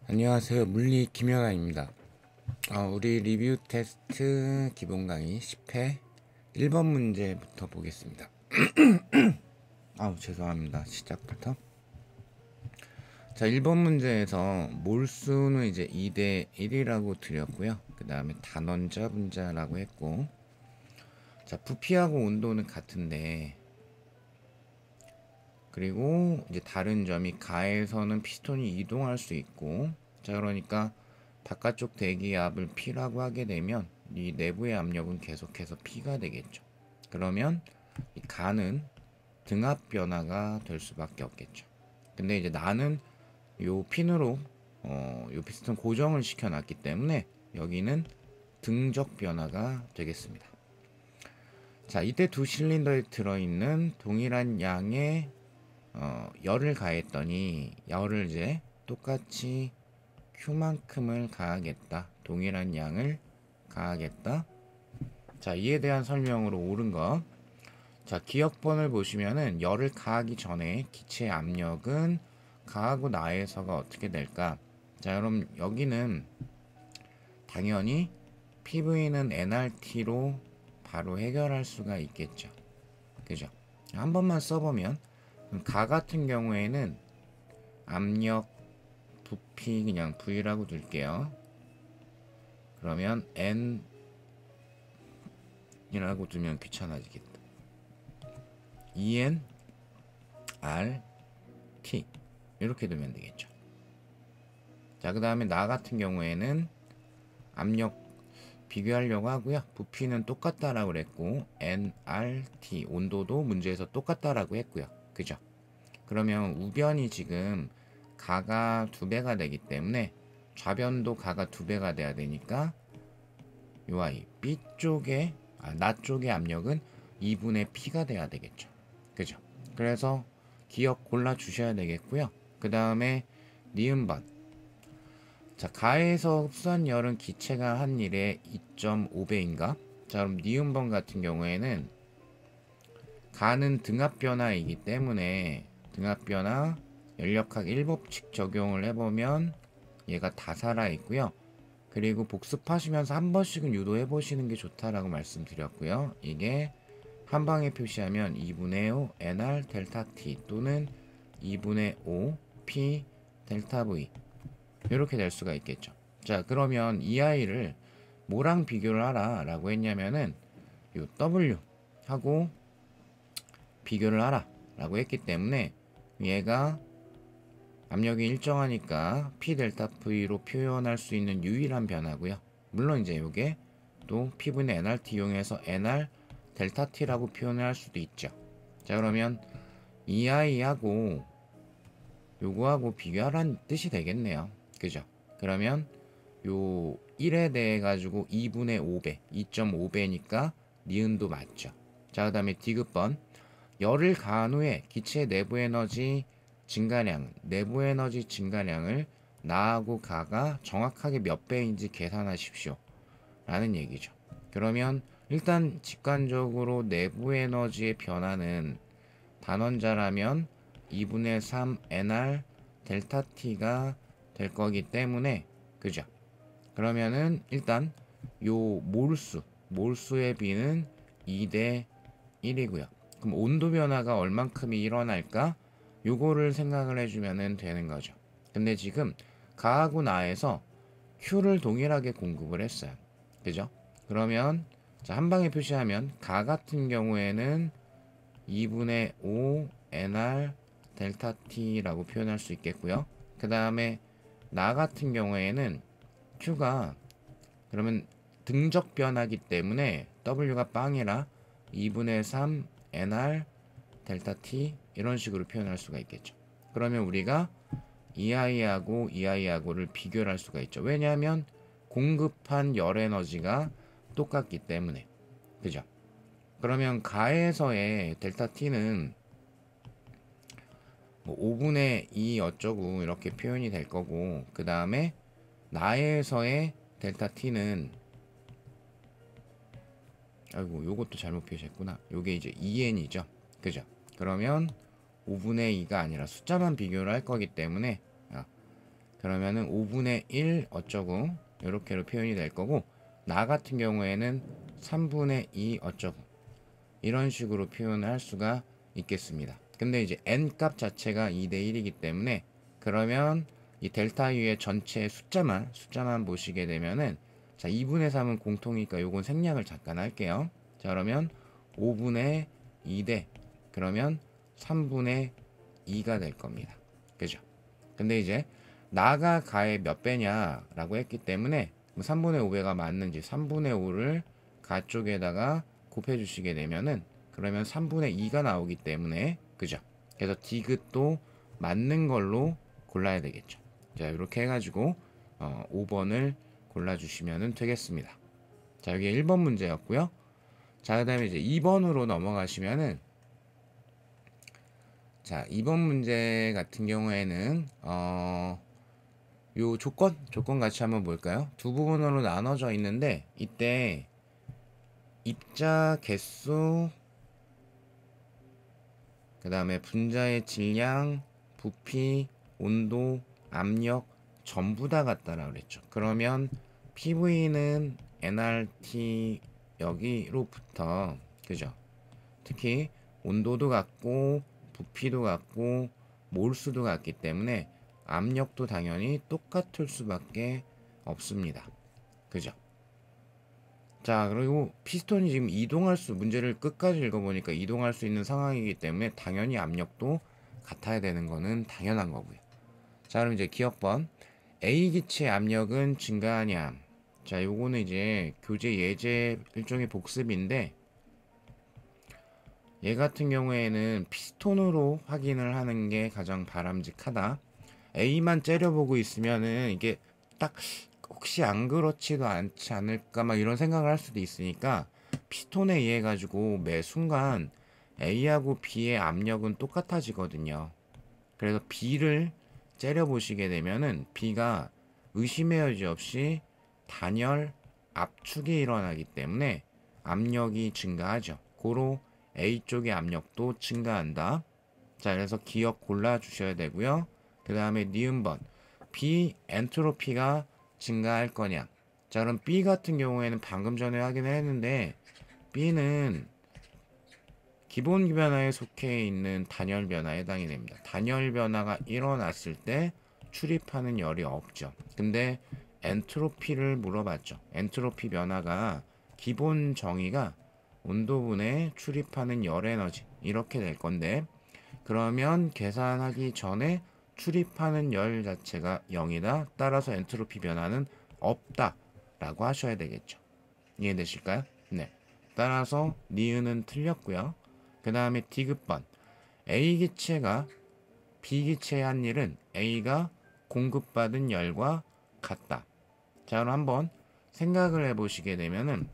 안녕하세요. 물리 김연아입니다. 우리 리뷰 테스트 기본 강의 10회 1번 문제부터 보겠습니다. 죄송합니다. 시작부터. 자, 1번 문제에서 몰수는 이제 2대 1이라고 드렸고요. 그 다음에 단원자 분자라고 했고, 자, 부피하고 온도는 같은데, 그리고 이제 다른 점이 가에서는 피스톤이 이동할 수 있고, 자, 그러니까 바깥쪽 대기압을 P라고 하게 되면 이 내부의 압력은 계속해서 P가 되겠죠. 그러면 이 가는 등압 변화가 될 수밖에 없겠죠. 근데 이제 나는 요 핀으로 요 피스톤 고정을 시켜놨기 때문에 여기는 등적 변화가 되겠습니다. 자, 이때 두 실린더에 들어있는 동일한 양의 열을 가했더니 열을 이제 똑같이 Q만큼을 가하겠다. 동일한 양을 가하겠다. 자, 이에 대한 설명으로 옳은 것. 자, 기억번을 보시면은 열을 가하기 전에 기체 압력은 가하고 나에서가 어떻게 될까? 자, 그럼 여기는 당연히 PV는 nRT로 바로 해결할 수가 있겠죠. 그죠? 한 번만 써보면 가 같은 경우에는 압력 부피 그냥 V라고 둘게요. 그러면 N 이라고 두면 귀찮아지겠다. EN R T 이렇게 두면 되겠죠. 자, 그 다음에 나 같은 경우에는 압력 비교하려고 하고요. 부피는 똑같다라고 그랬고 nRT 온도도 문제에서 똑같다라고 했고요. 그죠? 그러면 우변이 지금 가가 2배가 되기 때문에 좌변도 가가 2배가 돼야 되니까 요 아이 B쪽에 나 쪽의 압력은 2분의 P가 돼야 되겠죠. 그죠? 그래서 기억 골라 주셔야 되겠고요. 그 다음에 니은번. 자, 가에서 흡수한 열은 기체가 한 일에 2.5배인가? 자, 그럼 니은번 같은 경우에는 가는 등압 변화이기 때문에 등압 변화 연력학 1법칙 적용을 해보면 얘가 다 살아있고요. 그리고 복습하시면서 한 번씩은 유도해 보시는 게 좋다라고 말씀드렸고요. 이게 한 방에 표시하면 2분의 5 nr 델타 t 또는 2분의 5 p 델타 v 이렇게 될 수가 있겠죠. 자, 그러면 이 아이를 뭐랑 비교를 하라 라고 했냐면은 요 w 하고 비교를 하라 라고 했기 때문에 얘가 압력이 일정하니까 P 델타 V로 표현할 수 있는 유일한 변화고요. 물론 이제 요게 또 P분의 nRT 이용해서 nR 델타 T라고 표현을 할 수도 있죠. 자, 그러면 이 아이하고 요거하고 비교하라는 뜻이 되겠네요. 그죠? 그러면 요 1에 대해 가지고 2분의 5배 2.5배니까 니은도 맞죠. 자, 그 다음에 디귿번. 열을 가한 후에 기체 내부 에너지 증가량, 내부 에너지 증가량을 나하고 가가 정확하게 몇 배인지 계산하십시오 라는 얘기죠. 그러면 일단 직관적으로 내부 에너지의 변화는 단원자라면 2분의 3 nr 델타 t가 될 거기 때문에, 그죠? 그러면은 일단 요 몰수의 비는 2대 1이고요. 그럼 온도 변화가 얼만큼이 일어날까? 요거를 생각을 해주면 되는 거죠. 근데 지금 가하고 나에서 Q를 동일하게 공급을 했어요. 그죠? 그러면 자, 한 방에 표시하면 가 같은 경우에는 2분의 5 nr 델타 t라고 표현할 수 있겠고요. 그 다음에 나 같은 경우에는 Q가 그러면 등적 변화기 때문에 W가 빵이라 2분의 3 nr 델타 t 이런 식으로 표현할 수가 있겠죠. 그러면 우리가 이 아이하고 이 아이하고를 비교를 할 수가 있죠. 왜냐하면 공급한 열 에너지가 똑같기 때문에. 그죠? 그러면 가에서의 델타 t는 뭐 5분의 2 어쩌고 이렇게 표현이 될 거고, 그 다음에 나에서의 델타 T는 아이고 요것도 잘못 표시했구나. 요게 이제 2n이죠. 그죠? 그러면 5분의 2가 아니라 숫자만 비교를 할 거기 때문에 그러면은 5분의 1 어쩌고 이렇게로 표현이 될 거고, 나 같은 경우에는 3분의 2 어쩌고 이런 식으로 표현을 할 수가 있겠습니다. 근데 이제 n 값 자체가 2대 1이기 때문에 그러면 이 델타 U의 전체 숫자만 보시게 되면은, 자 2분의 3은 공통이니까 요건 생략을 잠깐 할게요. 자 그러면 5분의 2대 그러면 3분의 2가 될 겁니다. 그죠? 근데 이제 나가 가의 몇 배냐 라고 했기 때문에 3분의 5배가 맞는지 3분의 5를 가 쪽에다가 곱해 주시게 되면은 그러면 3분의 2가 나오기 때문에, 그죠? 그래서 디귿도 맞는 걸로 골라야 되겠죠. 자 이렇게 해가지고 5번을 골라주시면 되겠습니다. 자 여기 1번 문제였고요. 자 그 다음에 이제 2번으로 넘어가시면은, 자 2번 문제 같은 경우에는 요 조건 같이 한번 볼까요? 두 부분으로 나눠져 있는데, 이때 입자 개수, 그 다음에 분자의 질량, 부피, 온도, 압력 전부 다 같다라고 그랬죠. 그러면 PV는 nRT 여기로부터, 그죠? 특히 온도도 같고 부피도 같고 몰수도 같기 때문에 압력도 당연히 똑같을 수밖에 없습니다. 그죠? 자 그리고 피스톤이 지금 문제를 끝까지 읽어보니까 이동할 수 있는 상황이기 때문에 당연히 압력도 같아야 되는 거는 당연한 거고요. 자 그럼 이제 기억번, A 기체의 압력은 증가하냐. 자 요거는 이제 교재 예제 일종의 복습인데, 얘 같은 경우에는 피스톤으로 확인을 하는 게 가장 바람직하다. A만 째려보고 있으면은 이게 딱 혹시 안 그렇지도 않지 않을까 막 이런 생각을 할 수도 있으니까, 피스톤에 의해 가지고 매 순간 A하고 B의 압력은 똑같아지거든요. 그래서 B를 째려보시게 되면은 B가 의심의 여지 없이 단열 압축이 일어나기 때문에 압력이 증가하죠. 고로 A 쪽의 압력도 증가한다. 자 그래서 기억 골라 주셔야 되고요. 그 다음에 니은번, B 엔트로피가 증가할 거냐. 자 그럼 B 같은 경우에는 방금 전에 확인을 했는데, B는 기본 변화에 속해 있는 단열 변화에 해당이 됩니다. 단열 변화가 일어났을 때 출입하는 열이 없죠. 근데 엔트로피를 물어봤죠. 엔트로피 변화가 기본 정의가 온도분에 출입하는 열 에너지 이렇게 될 건데, 그러면 계산하기 전에 출입하는 열 자체가 0이다. 따라서 엔트로피 변화는 없다 라고 하셔야 되겠죠. 이해되실까요? 네. 따라서 니은은 틀렸고요. 그 다음에 디귿번, A 기체가 B 기체에 한 일은 A가 공급받은 열과 같다. 자 그럼 한번 생각을 해보시게 되면은,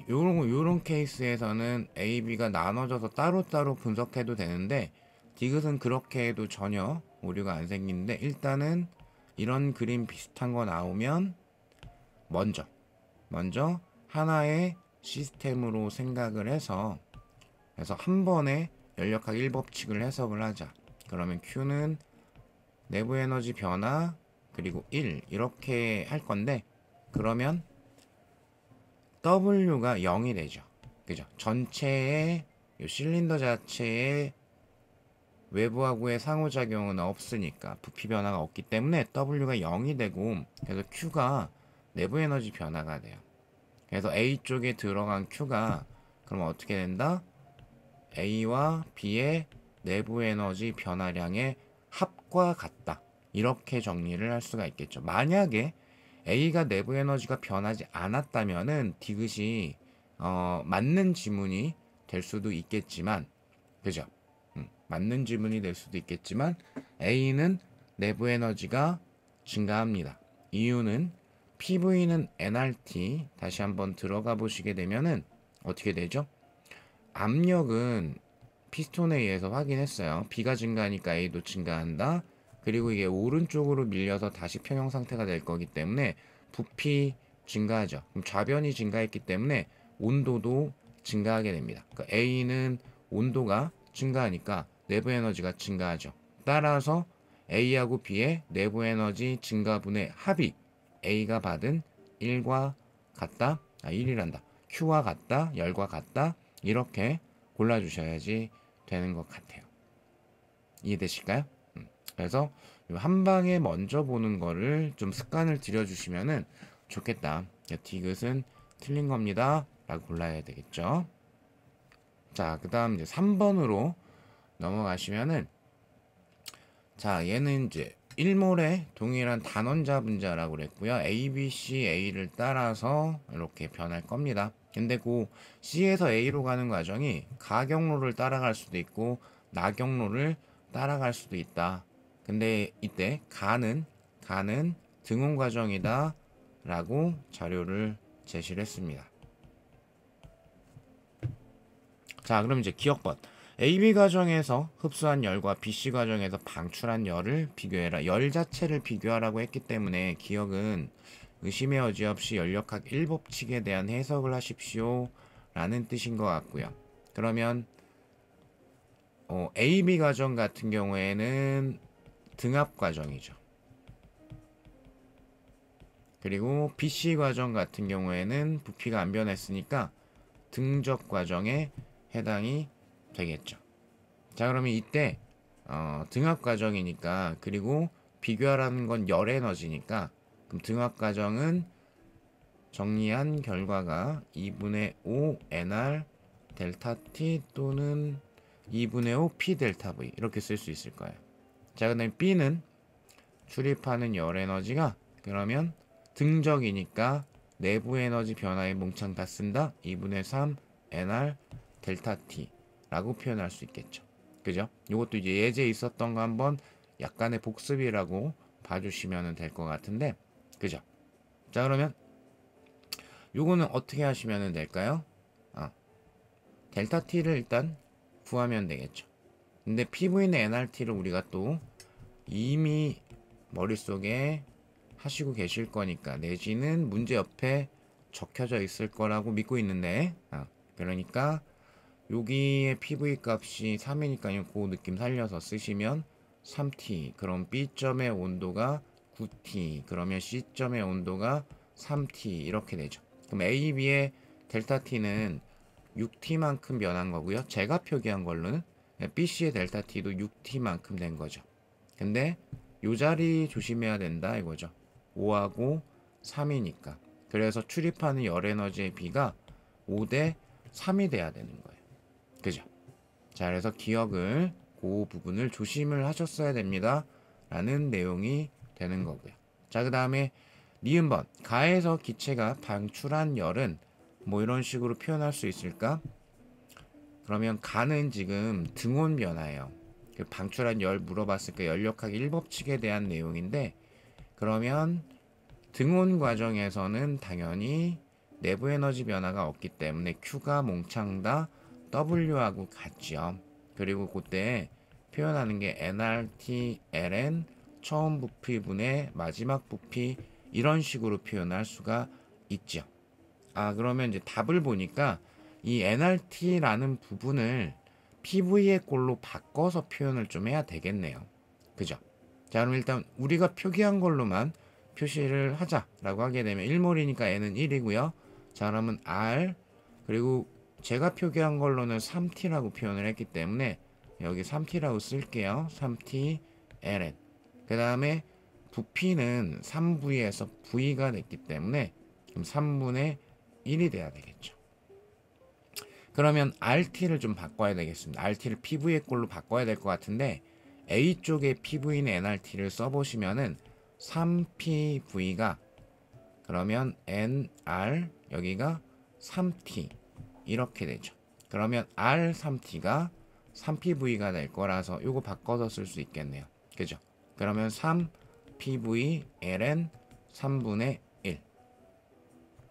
요런 케이스에서는 A, B가 나눠져서 따로따로 분석해도 되는데, 디귿은 그렇게 해도 전혀 오류가 안 생기는데, 일단은 이런 그림 비슷한 거 나오면 먼저 하나의 시스템으로 생각을 해서 한 번에 연력학 1법칙을 해석을 하자. 그러면 Q는 내부 에너지 변화 그리고 1 이렇게 할 건데, 그러면 W가 0이 되죠. 그죠? 전체의 요 실린더 자체의 외부하고의 상호작용은 없으니까 부피 변화가 없기 때문에 W가 0이 되고, 그래서 Q가 내부 에너지 변화가 돼요. 그래서 A 쪽에 들어간 Q가 그럼 어떻게 된다? A와 B의 내부 에너지 변화량의 합과 같다. 이렇게 정리를 할 수가 있겠죠. 만약에 A가 내부 에너지가 변하지 않았다면은 디귿이 맞는 지문이 될 수도 있겠지만, 그죠? 맞는 지문이 될 수도 있겠지만 A는 내부 에너지가 증가합니다. 이유는 PV는 nRT, 다시 한번 들어가 보시게 되면은 어떻게 되죠? 압력은 피스톤에 의해서 확인했어요. B가 증가하니까 A도 증가한다. 그리고 이게 오른쪽으로 밀려서 다시 평형 상태가 될 거기 때문에 부피 증가하죠. 그럼 좌변이 증가했기 때문에 온도도 증가하게 됩니다. 그러니까 A는 온도가 증가하니까 내부 에너지가 증가하죠. 따라서 A하고 B의 내부 에너지 증가분의 합이 A가 받은 1과 같다. 1이란다. Q와 같다. 열과 같다. 이렇게 골라주셔야지 되는 것 같아요. 이해되실까요? 그래서 한 방에 먼저 보는 거를 좀 습관을 들여주시면은 좋겠다. 디귿은 틀린 겁니다. 라고 골라야 되겠죠. 자, 그 다음 이제 3번으로 넘어가시면은, 자, 얘는 이제 1몰에 동일한 단원자 분자라고 그랬고요. A, B, C, A를 따라서 이렇게 변할 겁니다. 근데 그 C에서 A로 가는 과정이 가경로를 따라갈 수도 있고 나경로를 따라갈 수도 있다. 근데 이때 가는 등원 과정이다 라고 자료를 제시를 했습니다. 자, 그럼 이제 기억번. AB 과정에서 흡수한 열과 BC 과정에서 방출한 열을 비교해라. 열 자체를 비교하라고 했기 때문에 기억은 의심의 여지 없이 연력학 1법칙에 대한 해석을 하십시오 라는 뜻인 것 같고요. 그러면 AB 과정 같은 경우에는 등압 과정이죠. 그리고 BC 과정 같은 경우에는 부피가 안 변했으니까 등적 과정에 해당이 되겠죠. 자, 그러면 이때 등압 과정이니까, 그리고 비교하라는 건 열 에너지니까, 그럼 등압 과정은 정리한 결과가 2분의 5 NR 델타 T 또는 2분의 5 P 델타 V 이렇게 쓸 수 있을 거예요. 자, 그다음에 B는 출입하는 열 에너지가, 그러면 등적이니까 내부 에너지 변화에 몽창 다 쓴다. 2분의 3 NR 델타 T 라고 표현할 수 있겠죠. 그죠? 이것도 이제 예제에 있었던 거 한번 약간의 복습이라고 봐주시면 될 것 같은데, 그죠? 자, 그러면 요거는 어떻게 하시면 될까요? 델타 T를 일단 구하면 되겠죠. 근데 PV는 NRT를 우리가 또 이미 머릿속에 하시고 계실 거니까, 내지는 문제 옆에 적혀져 있을 거라고 믿고 있는데, 그러니까 여기에 PV 값이 3이니까요. 그 느낌 살려서 쓰시면 3T, 그럼 B점의 온도가 9T, 그러면 C점의 온도가 3T 이렇게 되죠. 그럼 A, B의 델타 T는 6T만큼 변한 거고요. 제가 표기한 걸로는 BC의 델타 T도 6T만큼 된 거죠. 근데 요 자리 조심해야 된다 이거죠. 5하고 3이니까. 그래서 출입하는 열 에너지의 B가 5대 3이 돼야 되는 거예요. 그죠? 자, 그래서 기억을 그 부분을 조심을 하셨어야 됩니다. 라는 내용이 되는 거고요. 자, 그 다음에 니은번. 가에서 기체가 방출한 열은 뭐 이런 식으로 표현할 수 있을까? 그러면 가는 지금 등온 변화예요. 그 방출한 열 물어봤으니까 연력학 1법칙에 대한 내용인데, 그러면 등온 과정에서는 당연히 내부 에너지 변화가 없기 때문에 Q가 몽창 다 W하고 같죠. 그리고 그때 표현하는 게 nRT ln 처음 부피분의 마지막 부피 이런 식으로 표현할 수가 있죠. 그러면 이제 답을 보니까 이 nRT라는 부분을 PV의 꼴로 바꿔서 표현을 좀 해야 되겠네요. 그죠? 자, 그럼 일단 우리가 표기한 걸로만 표시를 하자라고 하게 되면 1몰이니까 n은 1이고요. 자, 그러면 R, 그리고 제가 표기한 걸로는 3T라고 표현을 했기 때문에 여기 3T라고 쓸게요. 3T ln. 그 다음에 부피는 3V에서 V가 됐기 때문에 그럼 3분의 1이 돼야 되겠죠. 그러면 RT를 좀 바꿔야 되겠습니다. RT를 PV의 꼴로 바꿔야 될 것 같은데, A쪽에 PV는 NRT를 써보시면은 3PV가, 그러면 NR 여기가 3T 이렇게 되죠. 그러면 R3T가 3PV가 될 거라서 요거 바꿔서 쓸 수 있겠네요. 그죠? 그러면 3PV ln 3분의 1.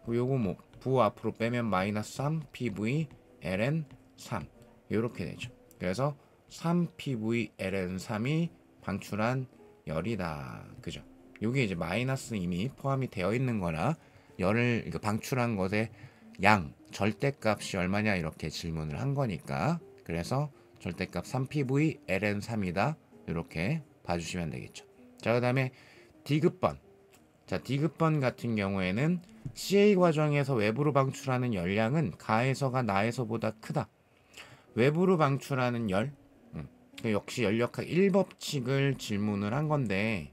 요거 뭐 부 앞으로 빼면 마이너스 3PV ln 3 요렇게 되죠. 그래서 3PV ln 3이 방출한 열이다. 그죠? 요게 이제 마이너스 이미 포함이 되어 있는 거라 열을 방출한 것의 양, 절대값이 얼마냐 이렇게 질문을 한 거니까 그래서 절대값 3PV ln 3이다. 이렇게 봐주시면 되겠죠. 자, 그 다음에 D급번. 자, D급번 같은 경우에는 CA 과정에서 외부로 방출하는 열량은 가에서가 나에서보다 크다. 외부로 방출하는 열, 역시 연력학 1법칙을 질문을 한 건데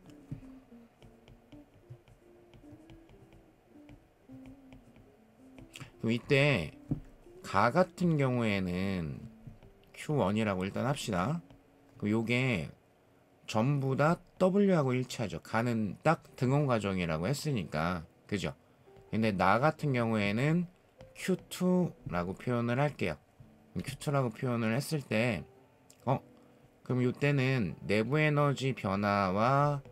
그럼 이때 가 같은 경우에는 Q1이라고 일단 합시다. 그럼 요게 전부 다 W하고 일치하죠. 가는 딱 등원 과정이라고 했으니까. 그죠? 근데 나 같은 경우에는 Q2라고 표현을 할게요. Q2라고 표현을 했을 때 그럼 이때는 내부 에너지 변화와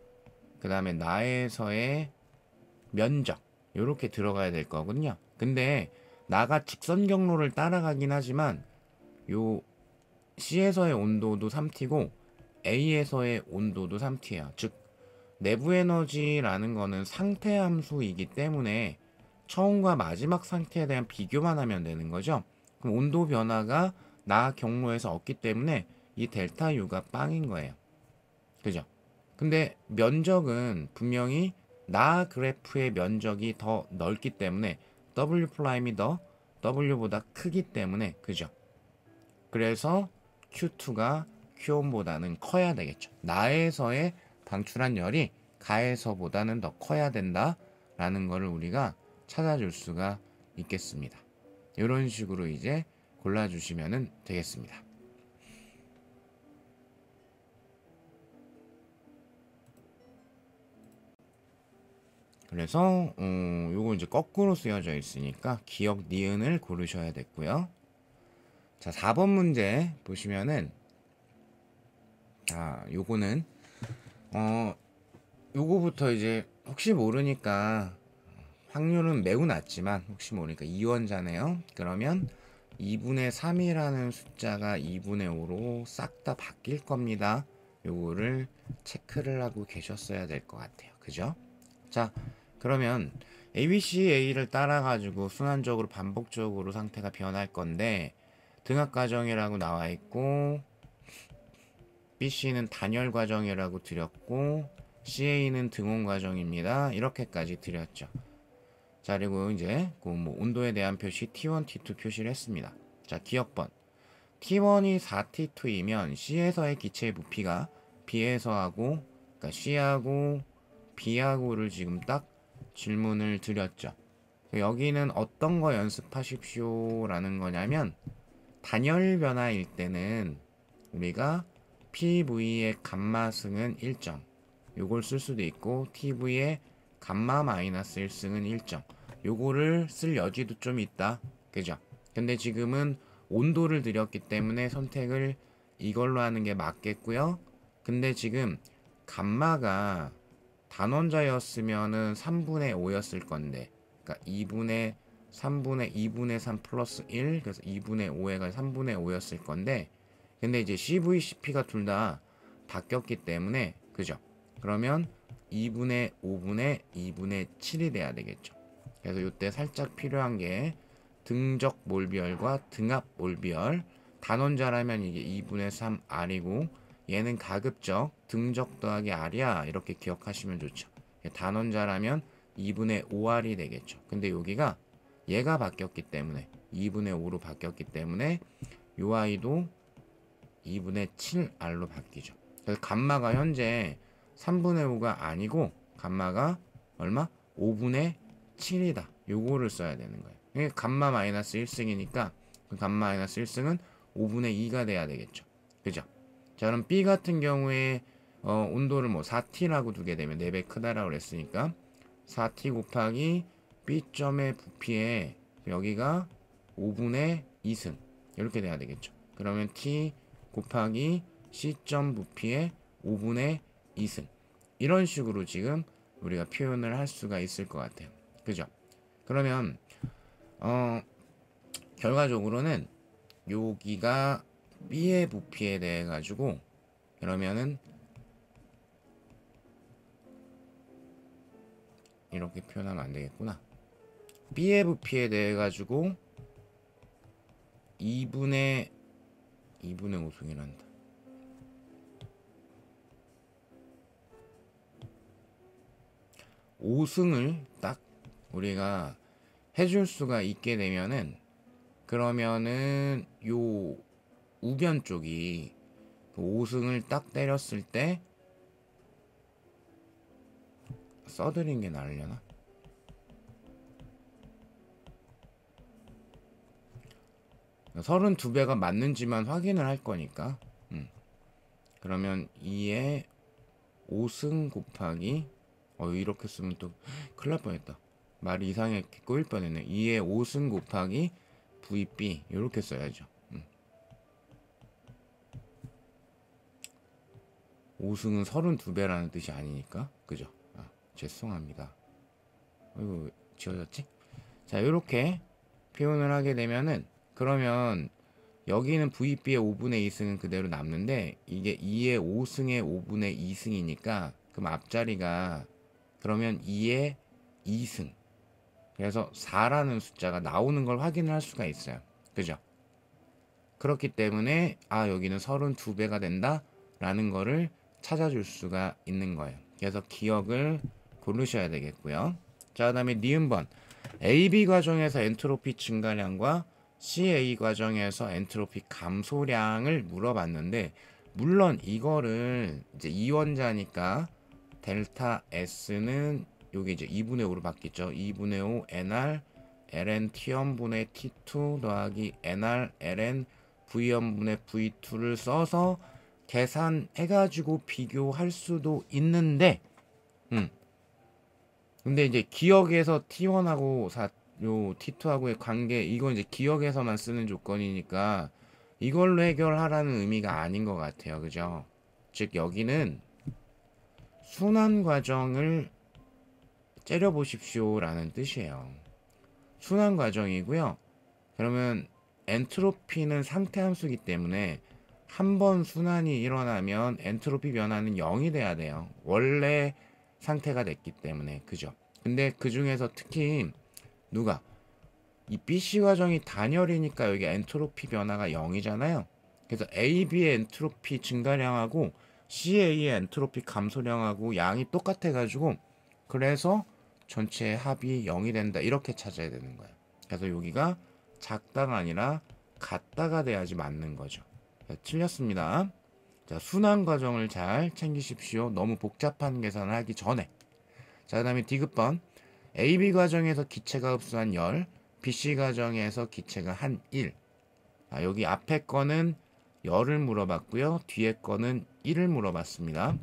그 다음에 나에서의 면적 요렇게 들어가야 될 거거든요. 근데 나가 직선 경로를 따라가긴 하지만 요 C에서의 온도도 3T고 A에서의 온도도 3T예요. 즉 내부 에너지라는 거는 상태 함수이기 때문에 처음과 마지막 상태에 대한 비교만 하면 되는 거죠. 그럼 온도 변화가 나 경로에서 없기 때문에 이 델타 U가 빵인 거예요. 그죠? 근데 면적은 분명히 나 그래프의 면적이 더 넓기 때문에 W 프라임이 더 W보다 크기 때문에 그죠? 그래서 Q2가 Q1보다는 커야 되겠죠. 나에서의 방출한 열이 가에서보다는 더 커야 된다라는 것을 우리가 찾아줄 수가 있겠습니다. 이런 식으로 이제 골라주시면 되겠습니다. 그래서 요거 이제 거꾸로 쓰여져 있으니까 기억 니은을 고르셔야 됐고요. 자, 4번 문제 보시면은 요거는 요거부터 이제 혹시 모르니까 확률은 매우 낮지만 혹시 모르니까 이원자네요. 그러면 2분의 3이라는 숫자가 2분의 5로 싹 다 바뀔 겁니다. 요거를 체크를 하고 계셨어야 될 것 같아요. 그죠? 자, 그러면 ABCA를 따라 가지고 순환적으로 반복적으로 상태가 변할 건데 등압 과정이라고 나와 있고 BC는 단열 과정이라고 드렸고 CA는 등온 과정입니다. 이렇게까지 드렸죠. 자, 그리고 이제 뭐 온도에 대한 표시 T1, T2 표시를 했습니다. 자, 기억번. T1이 4T2이면 C에서의 기체의 부피가 B에서 그러니까 C하고 B하고를 지금 딱 질문을 드렸죠. 여기는 어떤 거 연습하십시오 라는 거냐면 단열 변화일 때는 우리가 PV의 감마승은 1점 요걸 쓸 수도 있고 TV의 감마 마이너스 1승은 1점 요거를 쓸 여지도 좀 있다. 그죠? 근데 지금은 온도를 드렸기 때문에 선택을 이걸로 하는 게 맞겠고요. 근데 지금 감마가 단원자였으면은 3분의 5였을 건데 그러니까 2분의 3 플러스 1 그래서 2분의 5가 3분의 5였을 건데 근데 이제 CVCP가 둘 다 바뀌었기 때문에 그죠? 그러면 2분의 5분의 2분의 7이 돼야 되겠죠. 그래서 이때 살짝 필요한 게 등적 몰비열과 등압 몰비열 단원자라면 이게 2분의 3 R이고 얘는 가급적 등적 더하기 R이야 이렇게 기억하시면 좋죠. 단원자라면 2분의 5R이 되겠죠. 근데 여기가 얘가 바뀌었기 때문에 2분의 5로 바뀌었기 때문에 요 아이도 2분의 7R로 바뀌죠. 그래서 감마가 현재 3분의 5가 아니고 감마가 얼마? 5분의 7이다. 요거를 써야 되는 거예요. 이게 감마 마이너스 1승이니까 그 감마 마이너스 1승은 5분의 2가 돼야 되겠죠. 그죠? 자, 그럼 B 같은 경우에 온도를 뭐 4T라고 두게 되면 4배 크다라고 그랬으니까 4T 곱하기 B점의 부피에 여기가 5분의 2승 이렇게 돼야 되겠죠. 그러면 T 곱하기 C점 부피의 5분의 2승 이런 식으로 지금 우리가 표현을 할 수가 있을 것 같아요. 그죠? 그러면 결과적으로는 여기가 B의 부피에 대해 가지고 그러면은 이렇게 표현하면 안 되겠구나. B의 부피에 대해 가지고 2분의 5승이란다. 오승을 딱 우리가 해줄 수가 있게 되면은, 그러면은 요 우변 쪽이 그 5승을 딱 때렸을 때 써드린 게 나으려나? 서른 32배가 맞는지만 확인을 할 거니까. 그러면 2의 5승 곱하기, 이렇게 쓰면 또 큰일 날 뻔했다. 말이 이상하게 꼬일 뻔했네. 2의 5승 곱하기 VB 이렇게 써야죠. 5승은 32배라는 뜻이 아니니까, 그죠? 죄송합니다. 이거 지워졌지? 자, 이렇게 표현을 하게 되면은, 그러면 여기는 VB의 5분의 2승은 그대로 남는데, 이게 2의 5승의 5분의 2승이니까 그럼 앞자리가 그러면 2의 2승, 그래서 4라는 숫자가 나오는 걸 확인을 할 수가 있어요. 그죠? 그렇기 때문에 여기는 32배가 된다 라는 거를 찾아줄 수가 있는 거예요. 그래서 기억을 고르셔야 되겠고요. 자, 그 다음에 니은번, AB 과정에서 엔트로피 증가량과 CA 과정에서 엔트로피 감소량을 물어봤는데, 물론 이거를 이제 이원자니까 델타 S는 여기 이제 2분의 5로 바뀌죠. 2분의 5 NR ln T연분의 T2 더하기 NR ln V연분의 V2를 써서 계산해가지고 비교할 수도 있는데, 근데 이제 기억에서 T1하고 요 T2하고의 관계, 이건 이제 기억에서만 쓰는 조건이니까 이걸로 해결하라는 의미가 아닌 것 같아요. 그죠? 즉 여기는 순환 과정을 째려 보십시오 라는 뜻이에요. 순환 과정이고요. 그러면 엔트로피는 상태 함수이기 때문에 한 번 순환이 일어나면 엔트로피 변화는 0이 돼야 돼요. 원래 상태가 됐기 때문에. 그죠? 근데 그 중에서 특히 이 BC 과정이 단열이니까 여기 엔트로피 변화가 0이잖아요. 그래서 AB의 엔트로피 증가량하고 CA의 엔트로피 감소량하고 양이 똑같아 가지고, 그래서 전체 합이 0이 된다 이렇게 찾아야 되는 거예요. 그래서 여기가 작다가 아니라 같다가 돼야지 맞는 거죠. 틀렸습니다. 자, 순환 과정을 잘 챙기십시오. 너무 복잡한 계산을 하기 전에. 자, 그 다음에 디귿번, AB 과정에서 기체가 흡수한 열, BC 과정에서 기체가 한 1. 여기 앞에 거는 열을 물어봤고요. 뒤에 거는 1을 물어봤습니다.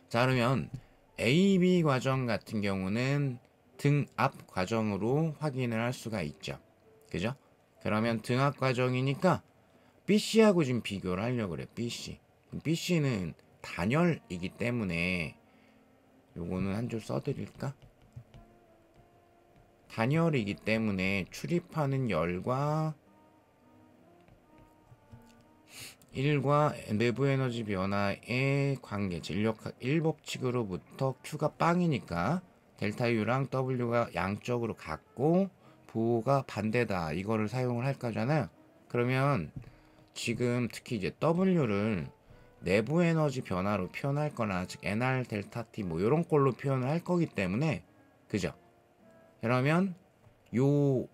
자, 그러면 AB 과정 같은 경우는 등압 과정으로 확인을 할 수가 있죠. 그죠? 그러면 등압 과정이니까 BC하고 지금 비교를 하려고 그래. BC. BC는 단열이기 때문에 요거는 한 줄 써드릴까? 단열이기 때문에 출입하는 열과 1과 내부 에너지 변화의 관계, 진력학 1법칙으로부터 Q가 빵이니까 델타 U랑 W가 양쪽으로 같고 부호가 반대다, 이거를 사용을 할 거잖아요. 그러면 지금 특히 이제 W를 내부 에너지 변화로 표현할 거나, 즉 NR 델타 T 뭐 이런 걸로 표현을 할 거기 때문에, 그죠? 그러면 요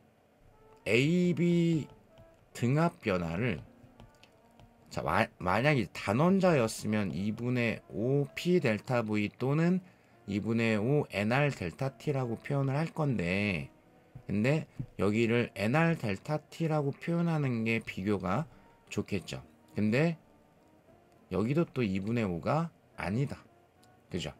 AB 등압 변화를, 자, 만약에 단원자였으면 2분의 5 P 델타 V 또는 2분의 5 NR 델타 T라고 표현을 할 건데, 근데 여기를 NR 델타 T라고 표현하는 게 비교가 좋겠죠. 근데 여기도 또 2분의 5가 아니다. 그죠?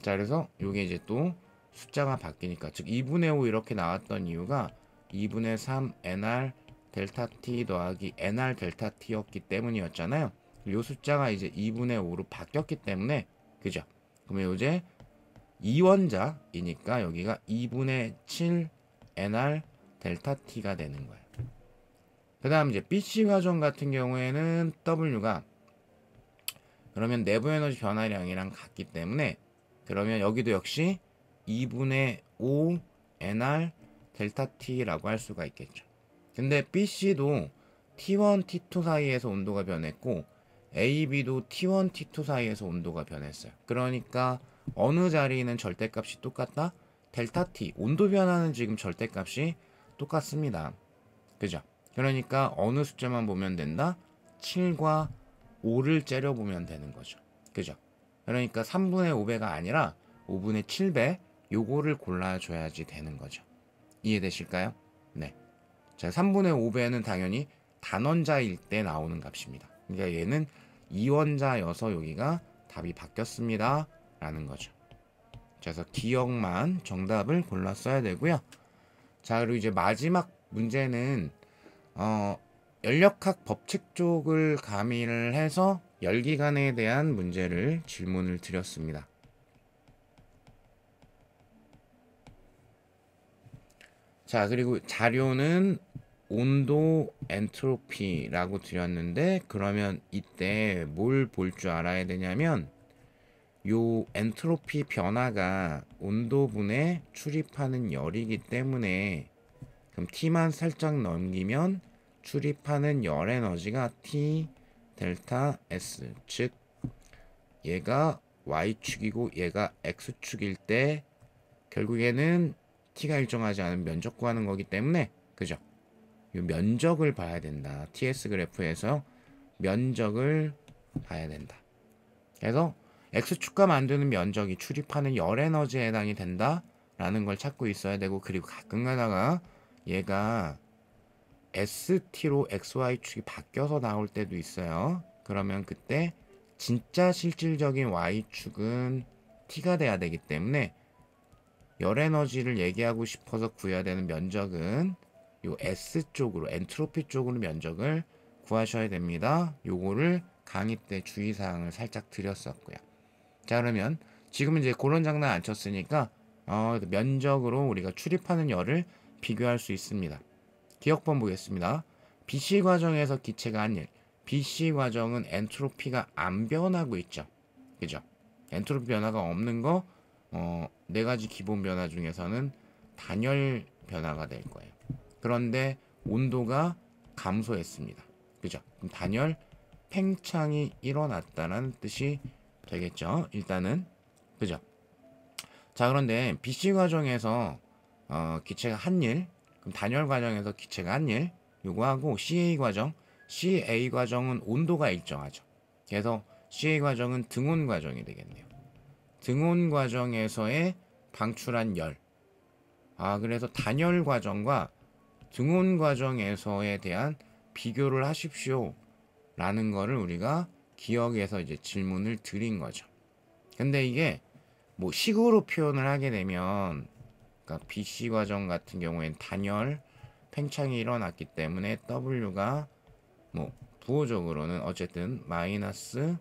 자, 그래서 요게 이제 또 숫자가 바뀌니까, 즉 2분의 5 이렇게 나왔던 이유가 2분의 3 NR 델타 T 더하기 NR 델타 T였기 때문이었잖아요. 요 숫자가 이제 2분의 5로 바뀌었기 때문에, 그죠? 그러면 이제 이원자이니까 여기가 2분의 7 NR 델타 T가 되는 거예요. 그 다음 이제 BC 과정 같은 경우에는 W가 그러면 내부 에너지 변화량이랑 같기 때문에, 그러면 여기도 역시 2분의 5 nr 델타 t라고 할 수가 있겠죠. 근데 BC도 T1, T2 사이에서 온도가 변했고 AB도 T1, T2 사이에서 온도가 변했어요. 그러니까 어느 자리는 절대값이 똑같다? 델타 T, 온도 변화는 지금 절대값이 똑같습니다. 그죠? 그러니까 어느 숫자만 보면 된다? 7과 5를 째려보면 되는 거죠. 그죠? 그러니까 3분의 5배가 아니라 5분의 7배 요거를 골라줘야지 되는 거죠. 이해되실까요? 네. 자, 3분의 5배는 당연히 단원자일 때 나오는 값입니다. 그러니까 얘는 이원자여서 여기가 답이 바뀌었습니다. 라는 거죠. 그래서 기억만 정답을 골라 써야 되고요. 자, 그리고 이제 마지막 문제는 연력학 법칙 쪽을 가미를 해서 열기관에 대한 문제를 질문을 드렸습니다. 자, 그리고 자료는 온도 엔트로피라고 드렸는데, 그러면 이때 뭘 볼 줄 알아야 되냐면 요 엔트로피 변화가 온도분에 출입하는 열이기 때문에, 그럼 T만 살짝 넘기면 출입하는 열 에너지가 T 델타 S, 즉 얘가 Y축이고 얘가 X축일 때 결국에는 T가 일정하지 않은 면적 구하는 거기 때문에, 그죠? 이 면적을 봐야 된다. TS 그래프에서 면적을 봐야 된다. 그래서 X축과 만드는 면적이 출입하는 열 에너지에 해당이 된다 라는 걸 찾고 있어야 되고, 그리고 가끔 가다가 얘가 ST로 XY축이 바뀌어서 나올 때도 있어요. 그러면 그때 진짜 실질적인 Y축은 T가 돼야 되기 때문에 열 에너지를 얘기하고 싶어서 구해야 되는 면적은 요 S쪽으로, 엔트로피 쪽으로 면적을 구하셔야 됩니다. 요거를 강의 때 주의사항을 살짝 드렸었고요. 자, 그러면 지금은 이제 그런 장난 안 쳤으니까 면적으로 우리가 출입하는 열을 비교할 수 있습니다. 기억번 보겠습니다. BC 과정에서 기체가 한 일, BC 과정은 엔트로피가 안 변하고 있죠. 그죠? 엔트로피 변화가 없는 거, 네 가지 기본 변화 중에서는 단열 변화가 될 거예요. 그런데 온도가 감소했습니다. 그죠? 그럼 단열 팽창이 일어났다는 뜻이 되겠죠. 일단은, 그죠? 자, 그런데 BC 과정에서 기체가 한 일, 그럼 단열 과정에서 기체가 한 일, 요거하고 CA 과정은 온도가 일정하죠. 그래서 CA 과정은 등온 과정이 되겠네요. 등온 과정에서의 방출한 열. 그래서 단열 과정과 등온 과정에서에 대한 비교를 하십시오. 라는 거를 우리가 기억해서 이제 질문을 드린 거죠. 근데 이게 뭐 식으로 표현을 하게 되면, 그러니까 BC 과정 같은 경우에는 단열 팽창이 일어났기 때문에 W가 뭐 부호적으로는 어쨌든 마이너스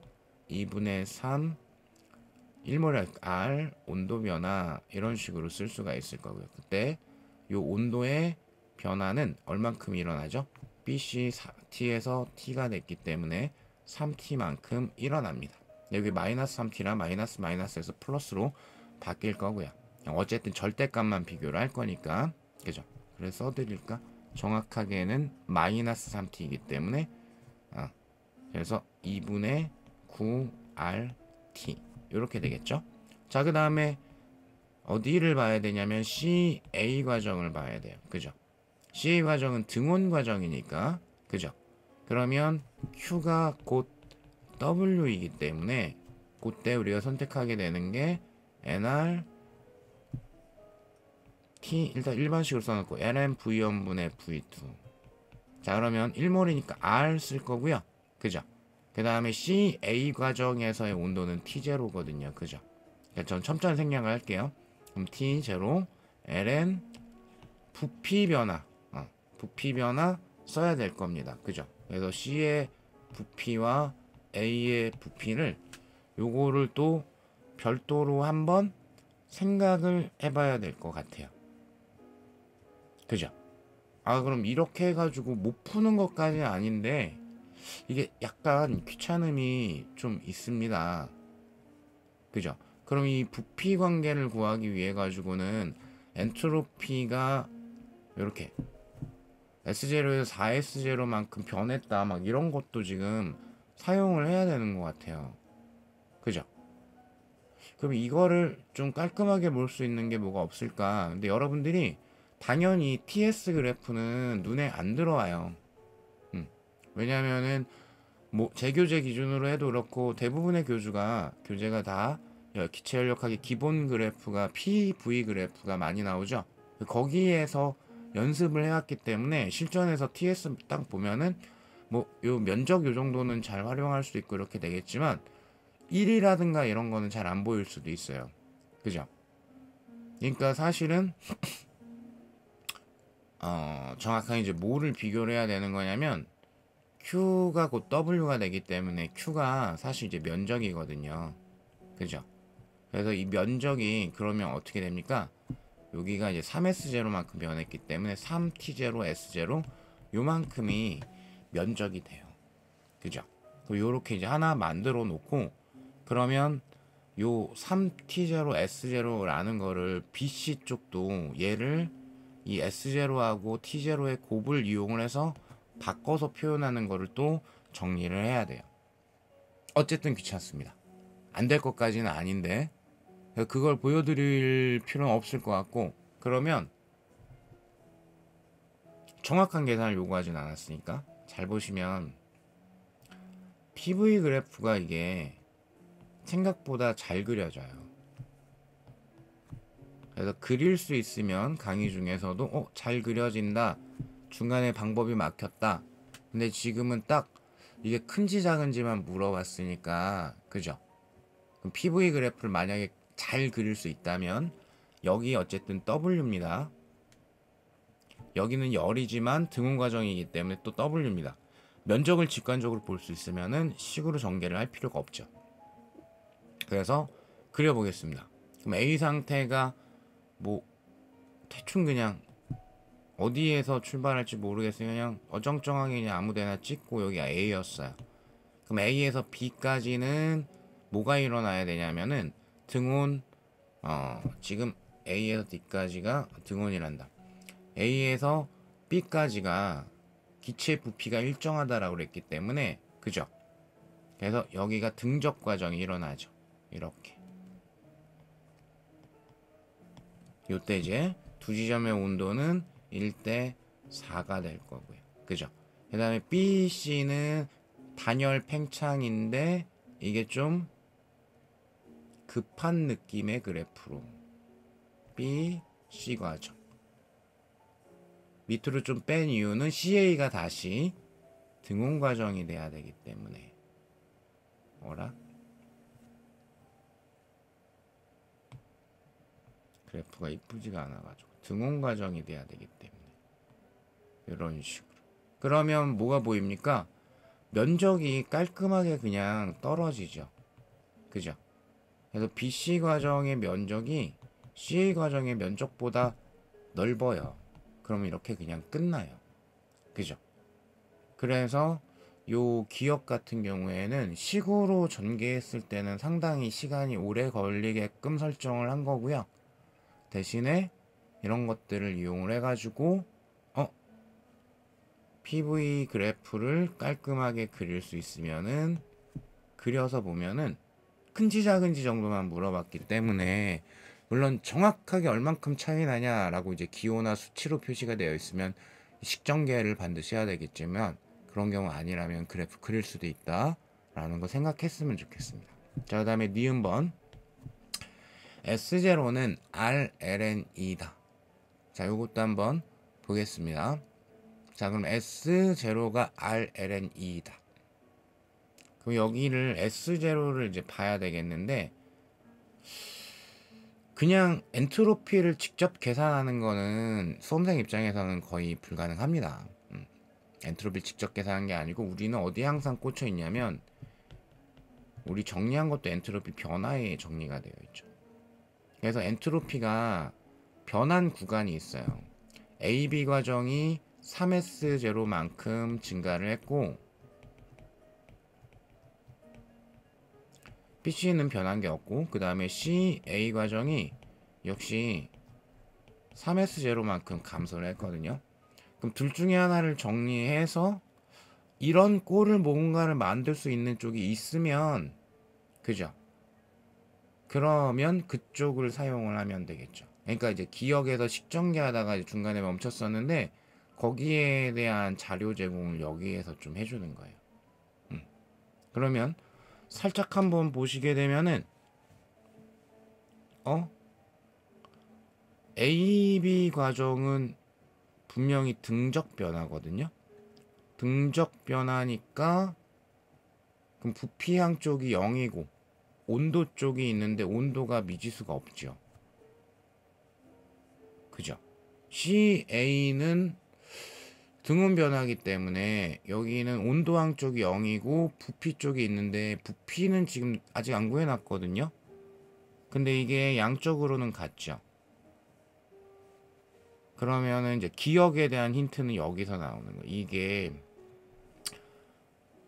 2분의 3 1몰 R 온도 변화 이런 식으로 쓸 수가 있을 거고요. 그때 요 온도의 변화는 얼만큼 일어나죠? BC T에서 T가 됐기 때문에 3T만큼 일어납니다. 여기 마이너스 3T랑 마이너스에서 플러스로 바뀔 거고요. 어쨌든 절대값만 비교를 할 거니까, 그죠? 그래서 써드릴까? 정확하게는 마이너스 3T이기 때문에 그래서 2분의 9RT 이렇게 되겠죠? 자, 그 다음에 어디를 봐야 되냐면 CA 과정을 봐야 돼요. 그죠? CA 과정은 등온 과정이니까, 그죠? 그러면 Q가 곧 W이기 때문에 그때 우리가 선택하게 되는 게 NR T, 일단 일반식으로 써놓고 LM V1분의 V2. 자, 그러면 1몰이니까 R 쓸 거고요. 그죠? 그 다음에 CA 과정에서의 온도는 T0거든요. 그죠? 그러니까 전 첨단 생략을 할게요. 그럼 T0, LN, 부피 변화. 부피 변화 써야 될 겁니다. 그죠? 그래서 C의 부피와 A의 부피를 요거를 또 별도로 한번 생각을 해봐야 될 것 같아요. 그죠? 그럼 이렇게 해가지고 못 푸는 것까지는 아닌데 이게 약간 귀찮음이 좀 있습니다. 그죠? 그럼 이 부피 관계를 구하기 위해 가지고는 엔트로피가 이렇게 S0에서 4S0만큼 변했다 막 이런 것도 지금 사용을 해야 되는 것 같아요. 그죠? 그럼 이거를 좀 깔끔하게 볼 수 있는 게 뭐가 없을까? 근데 여러분들이 당연히 TS 그래프는 눈에 안 들어와요. 왜냐면은 뭐 제교재 기준으로 해도 그렇고 대부분의 교재가 다 기체 연력학의 기본 그래프가 PV 그래프가 많이 나오죠. 거기에서 연습을 해왔기 때문에 실전에서 TS 딱 보면은 뭐 요 면적 요 정도는 잘 활용할 수 있고 이렇게 되겠지만 1이라든가 이런 거는 잘 안 보일 수도 있어요. 그죠? 그러니까 사실은 정확하게 이제 뭐를 비교를 해야 되는 거냐면 Q가 곧 W가 되기 때문에 Q가 사실 이제 면적이거든요. 그죠? 그래서 이 면적이 그러면 어떻게 됩니까? 여기가 이제 3S0만큼 변했기 때문에 3T0, S0 요만큼이 면적이 돼요. 그죠? 그럼 요렇게 이제 하나 만들어 놓고 그러면 요 3T0, S0라는 거를 BC 쪽도 얘를 이 S0하고 T0의 곱을 이용을 해서 바꿔서 표현하는 거를 또 정리를 해야 돼요. 어쨌든 귀찮습니다. 안 될 것까지는 아닌데 그걸 보여드릴 필요는 없을 것 같고 그러면 정확한 계산을 요구하진 않았으니까 잘 보시면 PV 그래프가 이게 생각보다 잘 그려져요. 그래서 그릴 수 있으면 강의 중에서도 잘 그려진다. 중간에 방법이 막혔다. 근데 지금은 딱 이게 큰지 작은지만 물어봤으니까 그죠? 그럼 PV 그래프를 만약에 잘 그릴 수 있다면 여기 어쨌든 W입니다. 여기는 열이지만 등온 과정이기 때문에 또 W입니다. 면적을 직관적으로 볼 수 있으면은 식으로 전개를 할 필요가 없죠. 그래서 그려보겠습니다. 그럼 A 상태가 뭐 대충 그냥 어디에서 출발할지 모르겠어요. 그냥 어정쩡하게 그냥 아무데나 찍고 여기가 A였어요. 그럼 A에서 B까지는 뭐가 일어나야 되냐면은 등온 지금 A에서 D까지가 등온이란다. A에서 B까지가 기체 부피가 일정하다라고 그랬기 때문에 그죠? 그래서 여기가 등적 과정이 일어나죠. 이렇게. 요때 이제 두 지점의 온도는 1대 4가 될 거고요. 그죠? 그 다음에 BC는 단열 팽창인데 이게 좀 급한 느낌의 그래프로 BC 과정. 밑으로 좀 뺀 이유는 CA가 다시 등온 과정이 돼야 되기 때문에. 어라? 그래프가 이쁘지가 않아가지고 등온 과정이 돼야 되기 때문에 이런 식으로. 그러면 뭐가 보입니까? 면적이 깔끔하게 그냥 떨어지죠. 그죠? 그래서 BC 과정의 면적이 CA 과정의 면적보다 넓어요. 그러면 이렇게 그냥 끝나요. 그죠? 그래서 요 기억 같은 경우에는 식으로 전개했을 때는 상당히 시간이 오래 걸리게끔 설정을 한 거고요. 대신에 이런 것들을 이용을 해가지고 PV 그래프를 깔끔하게 그릴 수 있으면은 그려서 보면은 큰지 작은지 정도만 물어봤기 때문에 물론 정확하게 얼만큼 차이 나냐라고 이제 기호나 수치로 표시가 되어 있으면 식전개를 반드시 해야 되겠지만 그런 경우 아니라면 그래프 그릴 수도 있다라는 거 생각했으면 좋겠습니다. 자, 그 다음에 니은번 S0는 RLN이다. 자, 요것도 한번 보겠습니다. 자, 그럼 S0가 RLN이다. 그럼 여기를 S0를 이제 봐야 되겠는데 그냥 엔트로피를 직접 계산하는 거는 수험생 입장에서는 거의 불가능합니다. 엔트로피를 직접 계산한 게 아니고 우리는 어디에 항상 꽂혀 있냐면 우리 정리한 것도 엔트로피 변화에 정리가 되어 있죠. 그래서 엔트로피가 변한 구간이 있어요. AB 과정이 3S0만큼 증가를 했고 PC는 변한 게 없고, 그 다음에 CA 과정이 역시 3S0만큼 감소를 했거든요. 그럼 둘 중에 하나를 정리해서 이런 꼴을 뭔가를 만들 수 있는 쪽이 있으면, 그죠? 그러면 그쪽을 사용을 하면 되겠죠. 그러니까 이제 기억에서 식전개 하다가 중간에 멈췄었는데 거기에 대한 자료 제공을 여기에서 좀 해주는 거예요. 그러면 살짝 한번 보시게 되면은 AB 과정은 분명히 등적 변화거든요. 등적 변화니까 그럼 부피향 쪽이 0이고 온도 쪽이 있는데 온도가 미지수가 없죠. 그죠? CA는 등온 변화기 때문에 여기는 온도항 쪽이 0이고 부피 쪽이 있는데 부피는 지금 아직 안 구해놨거든요. 근데 이게 양적으로는 같죠. 그러면은 이제 기억에 대한 힌트는 여기서 나오는 거예요. 이게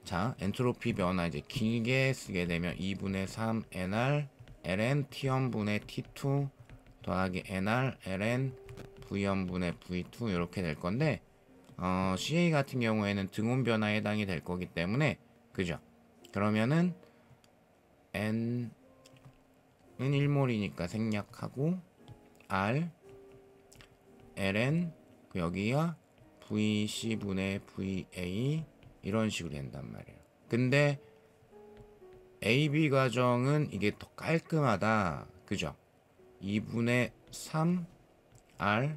자 엔트로피 변화 이제 길게 쓰게 되면 2분의 3 NR ln T연분의 T2 더하기 NR ln V연분의 V2 이렇게 될 건데 CA 같은 경우에는 등온 변화에 해당이 될 거기 때문에 그죠? 그러면은 N은 1몰이니까 생략하고 R ln 여기야 VC분의 VA 이런 식으로 된단 말이에요. 근데 AB 과정은 이게 더 깔끔하다. 그죠? 2분의 3 R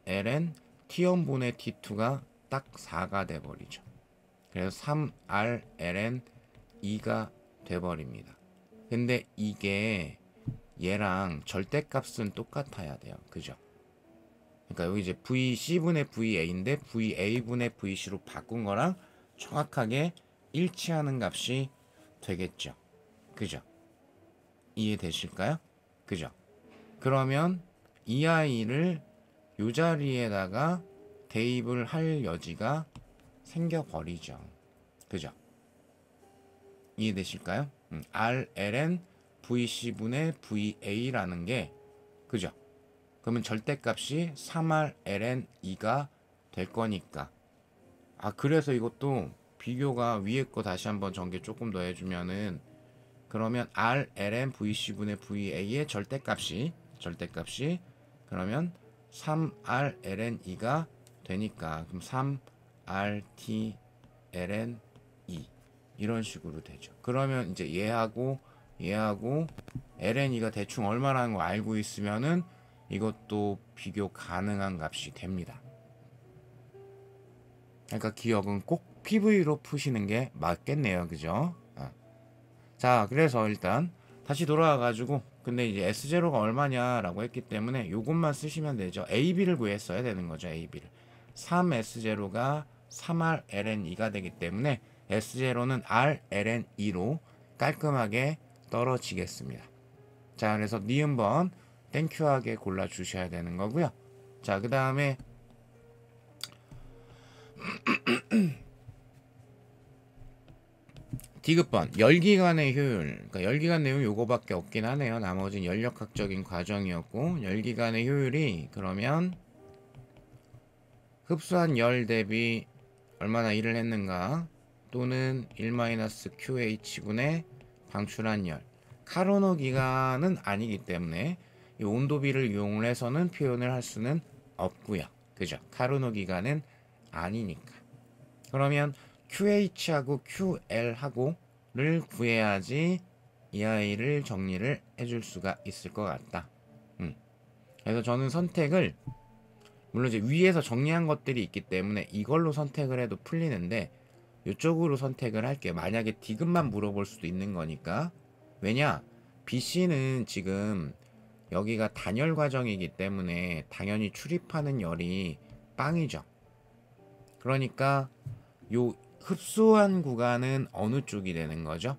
ln T연분의 T2가 딱 4가 돼버리죠. 그래서 3R ln 2가 돼버립니다. 근데 이게 얘랑 절대값은 똑같아야 돼요. 그죠? 그러니까 여기 이제 VC분의 VA인데 VA분의 VC로 바꾼 거랑 정확하게 일치하는 값이 되겠죠. 그죠? 이해되실까요? 그죠? 그러면 이 아이를 이 자리에다가 대입을 할 여지가 생겨버리죠. 그죠? 이해되실까요? RLN VC분의 VA라는 게 그죠? 그러면 절대값이 3RLN2가 될 거니까 그래서 이것도 비교가 위에 거 다시 한번 전개 조금 더 해주면은 그러면 RLN VC분의 VA의 절대값이 그러면 3RLN2가 되니까 그럼 3RTLN2 이런 식으로 되죠. 그러면 이제 얘하고 LN2가 대충 얼마라는 거 알고 있으면은 이것도 비교 가능한 값이 됩니다. 그러니까 기억은 꼭 PV로 푸시는 게 맞겠네요. 그죠? 자, 그래서 일단 다시 돌아와가지고 근데 이제 S0가 얼마냐라고 했기 때문에 요것만 쓰시면 되죠. AB를 구했어야 되는 거죠. AB를 3S0가 3RLN2가 되기 때문에 S0는 RLN2로 깔끔하게 떨어지겠습니다. 자, 그래서 니은번 땡큐하게 골라주셔야 되는 거고요. 자, 그 다음에 디귿번 열기관의 효율. 그러니까 열기관 내용 요거밖에 없긴 하네요. 나머지는 연력학적인 과정이었고 열기관의 효율이 그러면 흡수한 열 대비 얼마나 일을 했는가 또는 1-QH분의 방출한 열. 카르노 기간은 아니기 때문에 이 온도비를 이용을 해서는 표현을 할 수는 없고요. 그죠? 카르노 기간은 아니니까. 그러면 QH하고 QL하고를 구해야지 이 아이를 정리를 해줄 수가 있을 것 같다. 그래서 저는 선택을 물론 이제 위에서 정리한 것들이 있기 때문에 이걸로 선택을 해도 풀리는데 이쪽으로 선택을 할게요. 만약에 디귿만 물어볼 수도 있는 거니까. 왜냐? BC는 지금 여기가 단열 과정이기 때문에 당연히 출입하는 열이 빵이죠. 그러니까 요 흡수한 구간은 어느 쪽이 되는 거죠?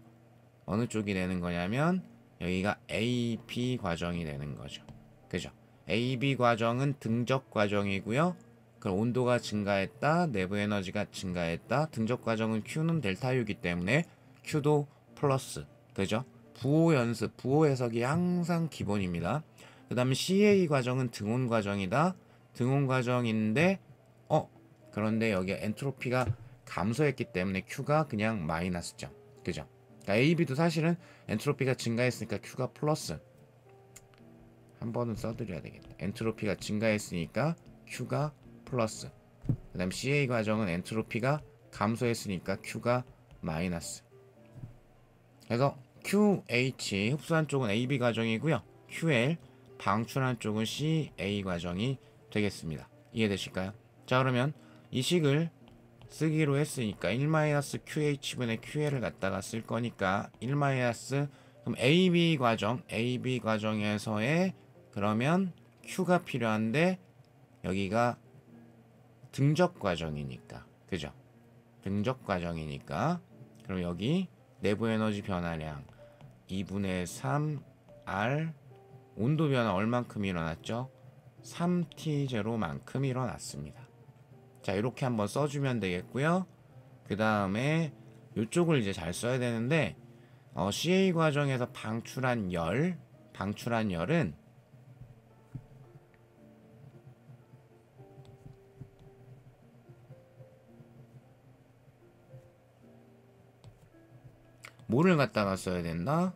어느 쪽이 되는 거냐면 여기가 AB 과정이 되는 거죠. 그죠? AB 과정은 등적 과정이고요. 그럼 온도가 증가했다, 내부 에너지가 증가했다. 등적 과정은 Q는 델타 U이기 때문에 Q도 플러스, 그죠? 부호 연습, 부호 해석이 항상 기본입니다. 그 다음에 CA 과정은 등온 과정이다. 등온 과정인데 그런데 여기 엔트로피가 감소했기 때문에 Q가 그냥 마이너스죠. 그죠? 그러니까 AB도 사실은 엔트로피가 증가했으니까 Q가 플러스. 한 번은 써드려야 되겠다. 엔트로피가 증가했으니까 Q가 플러스. 그 다음 CA 과정은 엔트로피가 감소했으니까 Q가 마이너스. 그래서 QH 흡수한 쪽은 AB 과정이고요. QL 방출한 쪽은 CA 과정이 되겠습니다. 이해되실까요? 자, 그러면 이 식을 쓰기로 했으니까 1-QH분의 QL을 갖다가 쓸 거니까 1- 그럼 AB 과정에서의 그러면 Q가 필요한데 여기가 등적 과정이니까, 그죠? 등적 과정이니까 그럼 여기 내부 에너지 변화량 2분의 3R 온도 변화 얼만큼 일어났죠? 3T0만큼 일어났습니다. 자, 이렇게 한번 써주면 되겠고요. 그 다음에 이쪽을 이제 잘 써야 되는데 CA 과정에서 방출한 열은 뭐를 갖다가 써야 된다?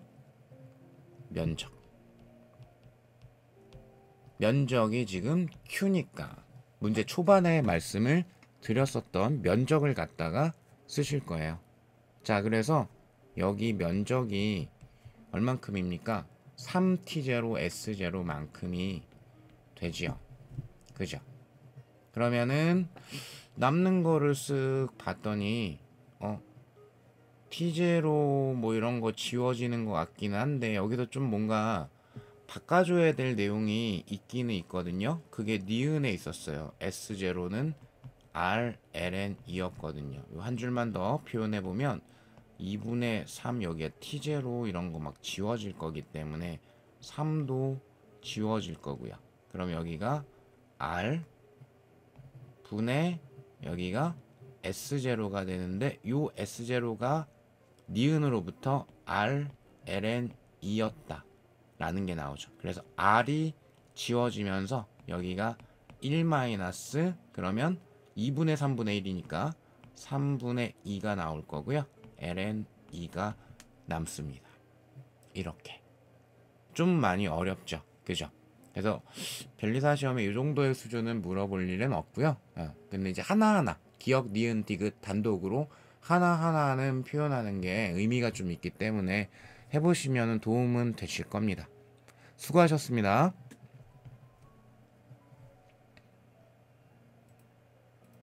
면적이 지금 Q니까 문제 초반에 말씀을 드렸었던 면적을 갖다가 쓰실 거예요. 자, 그래서 여기 면적이 얼만큼입니까? 3T0 S0만큼이 되지요. 그죠? 그러면은 남는 거를 쓱 봤더니 T0 뭐 이런 거 지워지는 것 같긴 한데 여기서 좀 뭔가 바꿔줘야 될 내용이 있기는 있거든요. 그게 니은에 있었어요. S0는 RLN이었거든요. 한 줄만 더 표현해보면 2분의 3 여기에 T0 이런 거 막 지워질 거기 때문에 3도 지워질 거고요. 그럼 여기가 R 분의 여기가 S0가 되는데 요 S0가 니은으로부터 RLN이었다 라는 게 나오죠. 그래서 R이 지워지면서 여기가 1 마이너스 그러면 2분의 3분의 1이니까 3분의 2가 나올 거고요. LN2가 남습니다. 이렇게 좀 많이 어렵죠. 그죠? 그래서 변리사 시험에 이 정도의 수준은 물어볼 일은 없고요. 근데 이제 하나하나 기억, 니은, 디귿 단독으로 하나하나는 표현하는 게 의미가 좀 있기 때문에 해보시면 도움은 되실 겁니다. 수고하셨습니다.